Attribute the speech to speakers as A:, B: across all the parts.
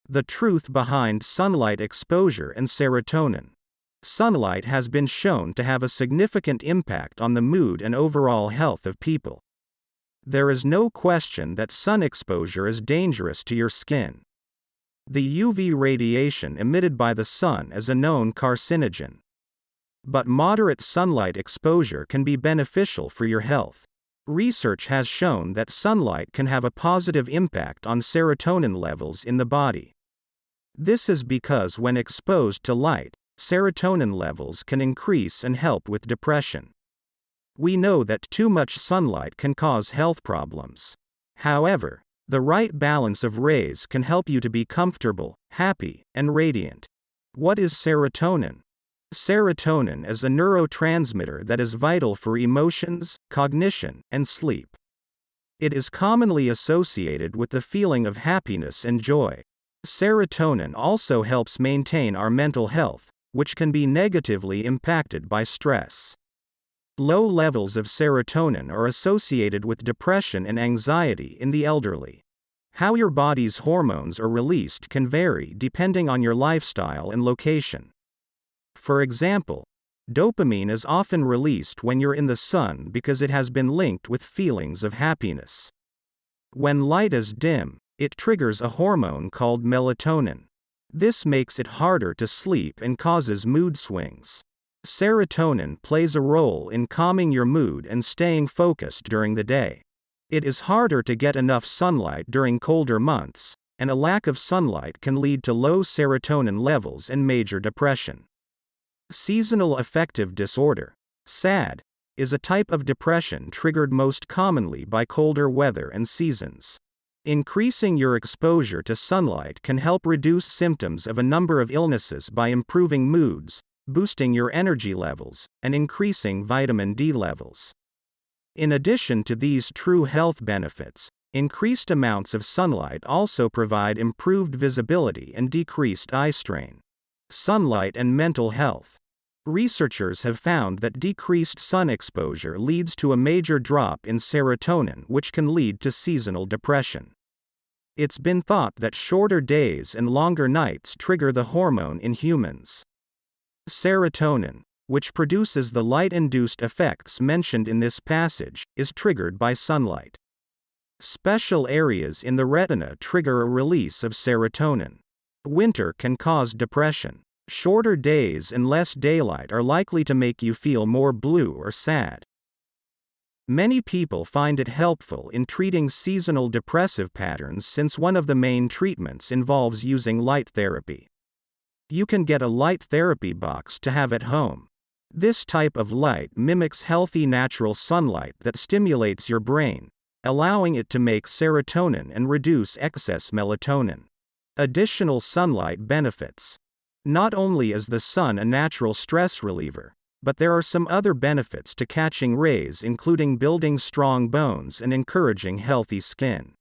A: The truth behind sunlight exposure and serotonin. Sunlight has been shown to have a significant impact on the mood and overall health of people. There is no question that sun exposure is dangerous to your skin. The UV radiation emitted by the sun is a known carcinogen. But moderate sunlight exposure can be beneficial for your health. Research has shown that sunlight can have a positive impact on serotonin levels in the body. This is because when exposed to light, serotonin levels can increase and help with depression. We know that too much sunlight can cause health problems. However, the right balance of rays can help you to be comfortable, happy, and radiant. What is serotonin? Serotonin is a neurotransmitter that is vital for emotions, cognition, and sleep. It is commonly associated with the feeling of happiness and joy. Serotonin also helps maintain our mental health, which can be negatively impacted by stress. Low levels of serotonin are associated with depression and anxiety in the elderly. How your body's hormones are released can vary depending on your lifestyle and location. For example, dopamine is often released when you're in the sun because it has been linked with feelings of happiness. When light is dim, it triggers a hormone called melatonin. This makes it harder to sleep and causes mood swings. Serotonin plays a role in calming your mood and staying focused during the day. It is harder to get enough sunlight during colder months, and a lack of sunlight can lead to low serotonin levels and major depression. Seasonal affective disorder, SAD, is a type of depression triggered most commonly by colder weather and seasons. Increasing your exposure to sunlight can help reduce symptoms of a number of illnesses by improving moods, boosting your energy levels, and increasing vitamin D levels. In addition to these true health benefits, increased amounts of sunlight also provide improved visibility and decreased eye strain. Sunlight and mental health. Researchers have found that decreased sun exposure leads to a major drop in serotonin, which can lead to seasonal depression. It's been thought that shorter days and longer nights trigger the hormone in humans. Serotonin, which produces the light-induced effects mentioned in this passage, is triggered by sunlight. Special areas in the retina trigger a release of serotonin. Winter can cause depression. Shorter days and less daylight are likely to make you feel more blue or sad. Many people find it helpful in treating seasonal depressive patterns since one of the main treatments involves using light therapy. You can get a light therapy box to have at home. This type of light mimics healthy natural sunlight that stimulates your brain, allowing it to make serotonin and reduce excess melatonin. Additional sunlight benefits. Not only is the sun a natural stress reliever, but there are some other benefits to catching rays, including building strong bones and encouraging healthy skin.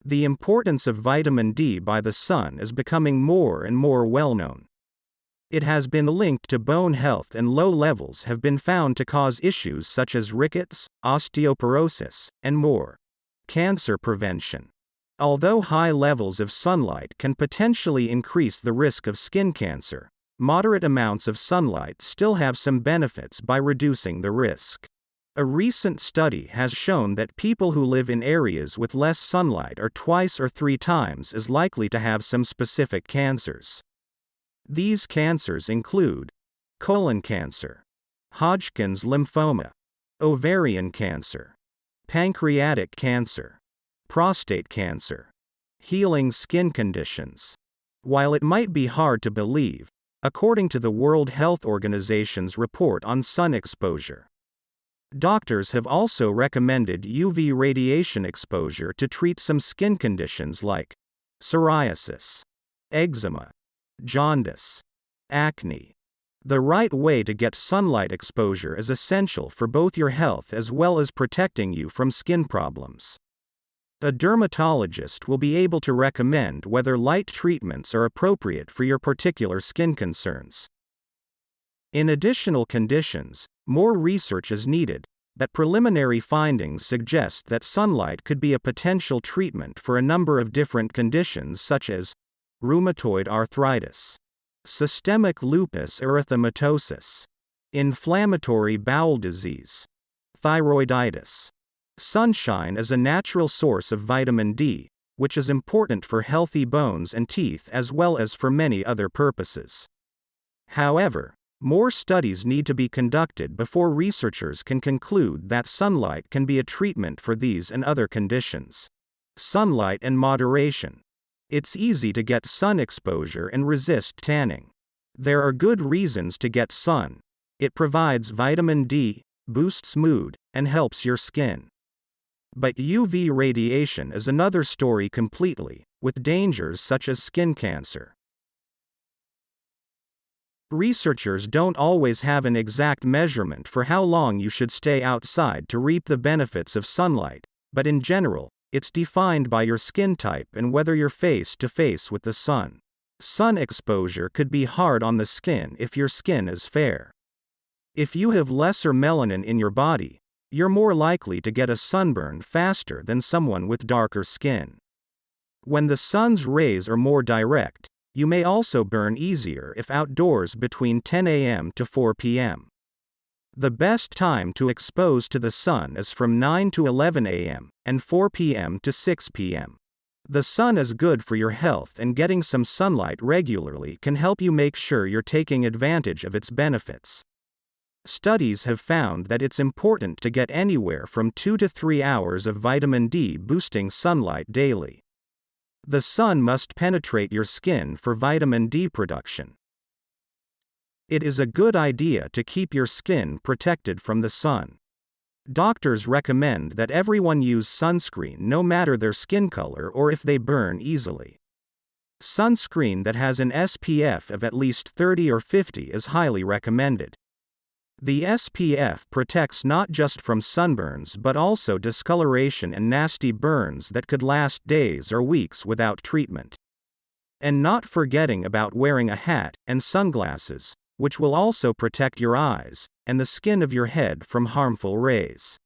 A: The importance of vitamin D by the sun is becoming more and more well known. It has been linked to bone health, and low levels have been found to cause issues such as rickets, osteoporosis, and more. Cancer prevention. Although high levels of sunlight can potentially increase the risk of skin cancer, moderate amounts of sunlight still have some benefits by reducing the risk. A recent study has shown that people who live in areas with less sunlight are twice or 3 times as likely to have some specific cancers. These cancers include colon cancer, Hodgkin's lymphoma, ovarian cancer, pancreatic cancer, prostate cancer, healing skin conditions. While it might be hard to believe, according to the World Health Organization's report on sun exposure, doctors have also recommended UV radiation exposure to treat some skin conditions like psoriasis, eczema, jaundice, acne. The right way to get sunlight exposure is essential for both your health as well as protecting you from skin problems. A dermatologist will be able to recommend whether light treatments are appropriate for your particular skin concerns. In additional conditions, more research is needed, but preliminary findings suggest that sunlight could be a potential treatment for a number of different conditions such as rheumatoid arthritis, systemic lupus erythematosus, inflammatory bowel disease, thyroiditis. Sunshine is a natural source of vitamin D, which is important for healthy bones and teeth as well as for many other purposes. However, more studies need to be conducted before researchers can conclude that sunlight can be a treatment for these and other conditions. Sunlight and moderation. It's easy to get sun exposure and resist tanning. There are good reasons to get sun. It provides vitamin D, boosts mood, and helps your skin. But UV radiation is another story completely, with dangers such as skin cancer. Researchers don't always have an exact measurement for how long you should stay outside to reap the benefits of sunlight, but in general, it's defined by your skin type and whether you're face to face with the sun. Sun exposure could be hard on the skin if your skin is fair. If you have lesser melanin in your body, you're more likely to get a sunburn faster than someone with darker skin. When the sun's rays are more direct, you may also burn easier if outdoors between 10 a.m. to 4 p.m. The best time to expose to the sun is from 9 to 11 a.m. and 4 p.m. to 6 p.m. The sun is good for your health, and getting some sunlight regularly can help you make sure you're taking advantage of its benefits. Studies have found that it's important to get anywhere from 2 to 3 hours of vitamin D boosting sunlight daily. The sun must penetrate your skin for vitamin D production. It is a good idea to keep your skin protected from the sun. Doctors recommend that everyone use sunscreen no matter their skin color or if they burn easily. Sunscreen that has an SPF of at least 30 or 50 is highly recommended. The SPF protects not just from sunburns but also discoloration and nasty burns that could last days or weeks without treatment. And not forgetting about wearing a hat and sunglasses, which will also protect your eyes and the skin of your head from harmful rays.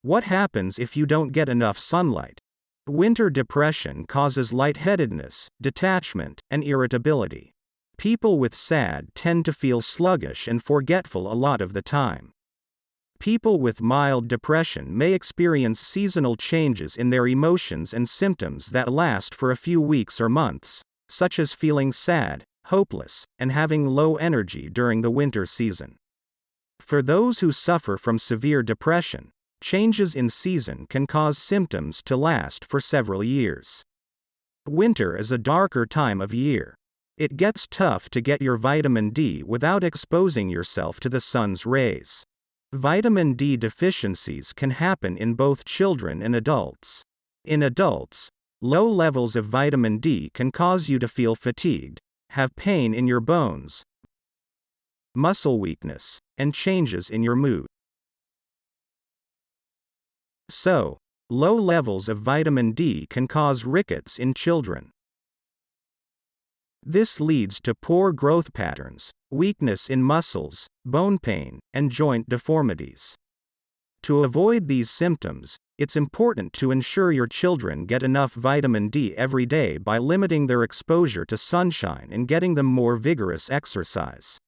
A: What happens if you don't get enough sunlight? Winter depression causes lightheadedness, detachment, and irritability. People with SAD tend to feel sluggish and forgetful a lot of the time. People with mild depression may experience seasonal changes in their emotions and symptoms that last for a few weeks or months, such as feeling sad, hopeless, and having low energy during the winter season. For those who suffer from severe depression, changes in season can cause symptoms to last for several years. Winter is a darker time of year. It gets tough to get your vitamin D without exposing yourself to the sun's rays. Vitamin D deficiencies can happen in both children and adults. In adults, low levels of vitamin D can cause you to feel fatigued, have pain in your bones, muscle weakness, and changes in your mood. So, low levels of vitamin D can cause rickets in children. This leads to poor growth patterns, weakness in muscles, bone pain, and joint deformities. To avoid these symptoms, it's important to ensure your children get enough vitamin D every day by limiting their exposure to sunshine and getting them more vigorous exercise.